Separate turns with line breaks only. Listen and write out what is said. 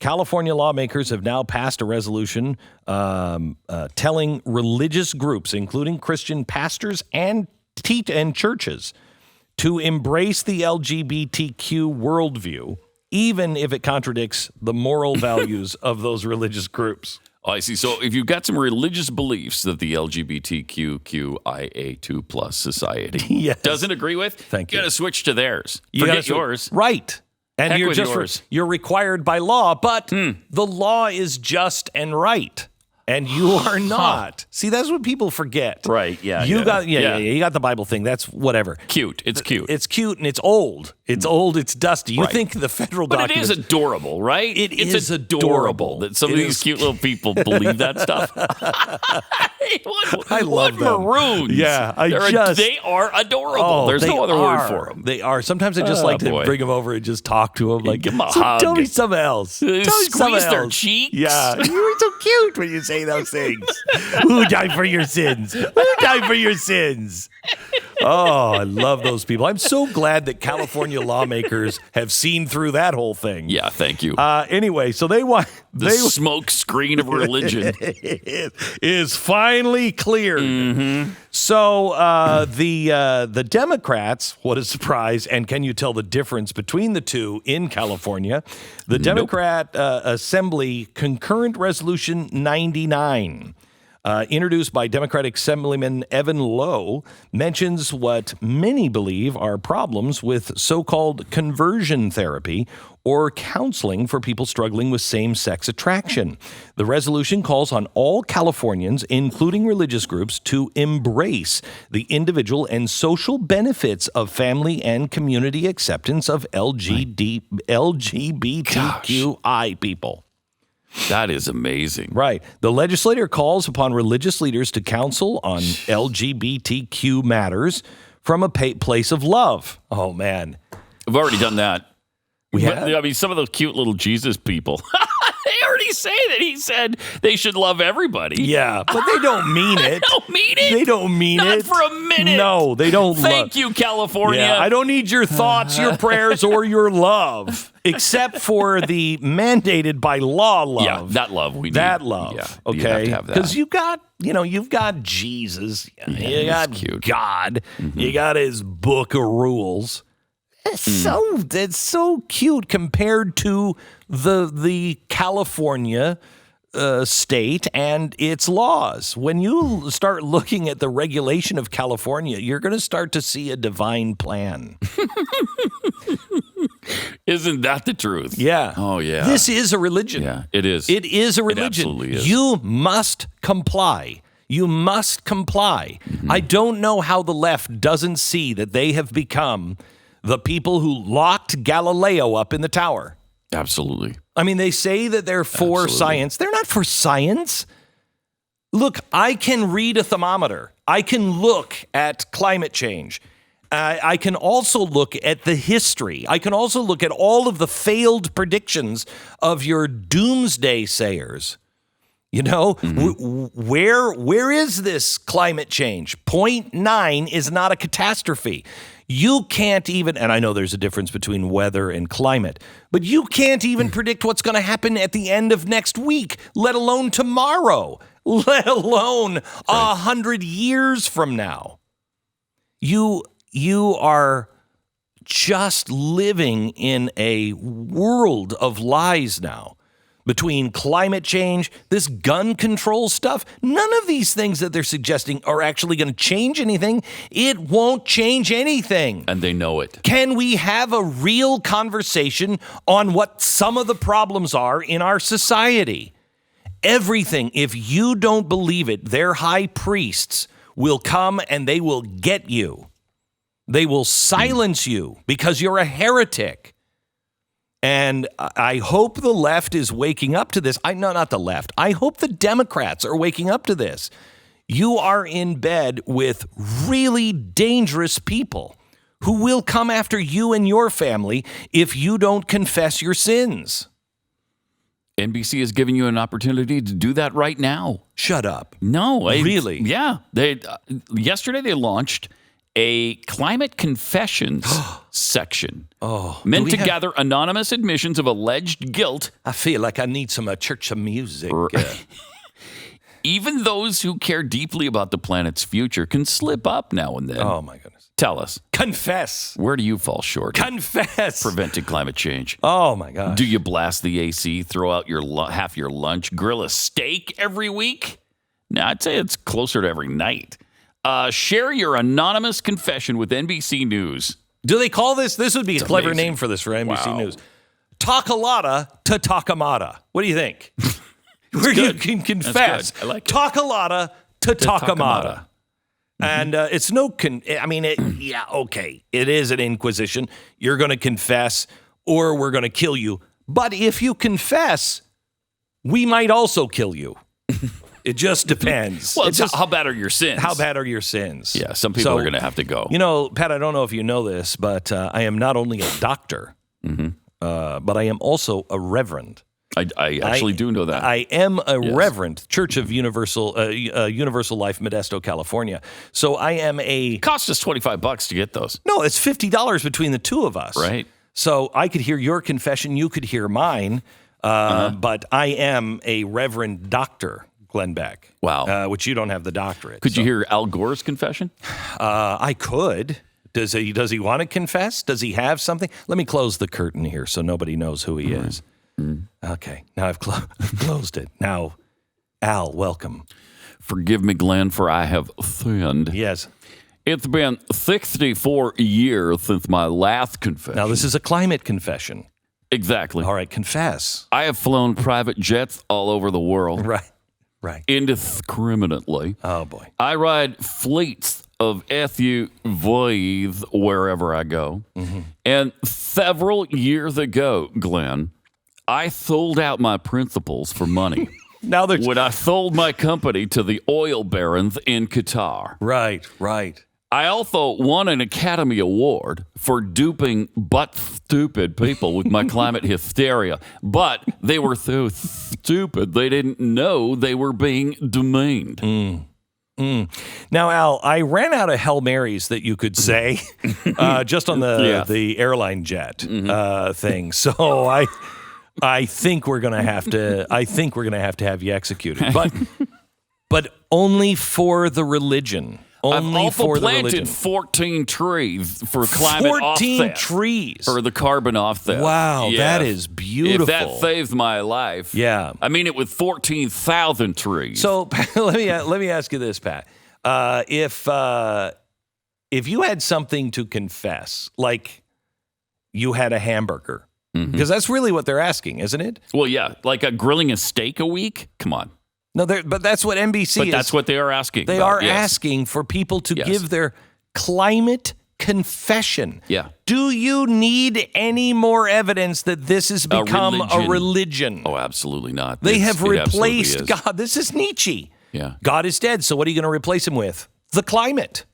California lawmakers have now passed a resolution telling religious groups, including Christian pastors and churches, to embrace the LGBTQ worldview, even if it contradicts the moral values of those religious groups.
Oh, I see. So if you've got some religious beliefs that the LGBTQIA2 plus society doesn't agree with, you got to switch to theirs. Forget yours.
Right. And
Heck
you're
with
just
yours.
you're required by law, but the law is just and right. And you are not. See, that's what people forget.
Right, yeah.
You got the Bible thing. That's whatever.
Cute. It's cute.
It's cute and it's old. It's old. It's dusty. You think the federal documents...
But it is adorable, right?
It's
adorable that some of these cute little people believe that stuff.
I love them.
Maroons.
Yeah,
they are adorable. There's no other word for them.
They are. Sometimes I just like to bring them over and just talk to them. Like,
give them a hug.
Tell me something else.
Squeeze their cheeks.
Yeah, you were so cute when you say those things. Who died for your sins? Who died for your sins? Oh, I love those people. I'm so glad that California lawmakers have seen through that whole thing.
Yeah, thank you.
Anyway, so they want
the smoke screen of religion
is finally cleared.
Mm-hmm.
So the Democrats, what a surprise! And can you tell the difference between the two in California? The Democrat Assembly Concurrent Resolution 99. Introduced by Democratic Assemblyman Evan Lowe, mentions what many believe are problems with so-called conversion therapy or counseling for people struggling with same-sex attraction. The resolution calls on all Californians, including religious groups, to embrace the individual and social benefits of family and community acceptance of LGBTQI people.
That is amazing.
Right. The legislator calls upon religious leaders to counsel on LGBTQ matters from a place of love. Oh, man.
We've already done that.
I
mean, some of those cute little Jesus people, they already say that he said they should love everybody.
Yeah, but they don't mean it.
They don't mean it.
They don't mean
Not
it.
for a minute.
No, they don't.
Thank you, California.
Yeah, I don't need your thoughts, your prayers, or your love, except for the mandated by law love.
Yeah, that love we need.
That love.
Yeah,
okay.
Because
you've got Jesus.
Yeah,
you got
cute.
God. Mm-hmm. You got his book of rules. It's so cute compared to the California state and its laws. When you start looking at the regulation of California, you're going to start to see a divine plan.
Isn't that the truth?
Yeah.
Oh, yeah.
This is a religion.
Yeah, it is.
It is a religion.
It absolutely is.
You must comply. You must comply. Mm-hmm. I don't know how the left doesn't see that they have become the people who locked Galileo up in the tower.
Absolutely.
I mean, they say that they're for science. They're not for science. Look, I can read a thermometer. I can look at climate change. I can also look at the history. I can also look at all of the failed predictions of your doomsday sayers. You know, where is this climate change? 0.9 is not a catastrophe. You can't even, and I know there's a difference between weather and climate, but you can't even predict what's going to happen at the end of next week, let alone tomorrow, let alone 100 years from now. You are just living in a world of lies now. Between climate change, this gun control stuff, none of these things that they're suggesting are actually going to change anything. It won't change anything.
And they know it.
Can we have a real conversation on what some of the problems are in our society? Everything, if you don't believe it, their high priests will come and they will get you. They will silence you because you're a heretic. And I hope the left is waking up to this. No, not the left. I hope the Democrats are waking up to this. You are in bed with really dangerous people who will come after you and your family if you don't confess your sins.
NBC is giving you an opportunity to do that right now.
Shut up.
No.
Really?
Yeah. Yesterday they launched a climate confessions section.
Oh,
meant to gather anonymous admissions of alleged guilt.
I feel like I need some church of music.
Even those who care deeply about the planet's future can slip up now and then.
Oh, my goodness.
Tell us.
Confess.
Where do you fall short?
Confess.
Preventing climate change.
Oh, my gosh.
Do you blast the AC, throw out your half your lunch, grill a steak every week? Now, I'd say it's closer to every night. Share your anonymous confession with NBC News.
Do they call this? This would be a clever
amazing.
name for this for NBC
Wow.
News. Talkalata to Takamata. What do you think? Where you can confess.
I like it.
Talkalata to Takamata.
Takamata.
And it's no, okay. It is an inquisition. You're going to confess or we're going to kill you. But if you confess, we might also kill you. It just depends.
Well, how bad are your sins?
How bad are your sins?
Yeah, some people are going to have to go.
You know, Pat, I don't know if you know this, but I am not only a doctor, but I am also a reverend.
I actually do know that.
I am a reverend, Church of Universal Life, Modesto, California. So I am a...
Cost us $25 to get those.
No, it's $50 between the two of us.
Right.
So I could hear your confession, you could hear mine, but I am a reverend doctor, Glenn Beck.
Wow.
Which you don't have the doctorate.
Could you hear Al Gore's confession?
I could. Does he want to confess? Does he have something? Let me close the curtain here so nobody knows who he is. Okay, now I've closed it. Now, Al, welcome.
Forgive me, Glenn, for I have sinned.
Yes.
It's been 64 years since my last confession.
Now, this is a climate confession.
Exactly.
All right, confess.
I have flown private jets all over the world.
Right.
Indiscriminately.
Oh, boy.
I ride fleets of SUVs wherever I go. And several years ago, Glenn, I sold out my principles for money.
Now there's...
when I sold my company to the oil barons in Qatar.
Right.
I also won an Academy Award for duping butt-stupid people with my climate hysteria. But they were so stupid, they didn't know they were being demeaned.
Now, Al, I ran out of Hail Marys that you could say just on the airline jet thing. So I think we're gonna have to. I think we're gonna have to have you executed, but only for the religion. Only
I've also
for the
planted
religion.
14 trees for climate
14
offset.
trees
For the carbon offset.
Wow,
Yeah.
that is beautiful.
If that saves my life.
Yeah.
I mean it with 14,000 trees.
So let me ask you this, Pat. If you had something to confess, like you had a hamburger, because that's really what they're asking, isn't it?
Well, yeah, like grilling a steak a week? Come on.
No, but that's what NBC
But
is.
that's what they are asking.
They
about,
are
yes.
asking for people to give their climate confession.
Yeah.
Do you need any more evidence that this has become a religion?
Oh, absolutely not.
They have
It absolutely
replaced
is.
God. This is Nietzsche.
Yeah.
God is dead, so what are you going to replace him with? The climate.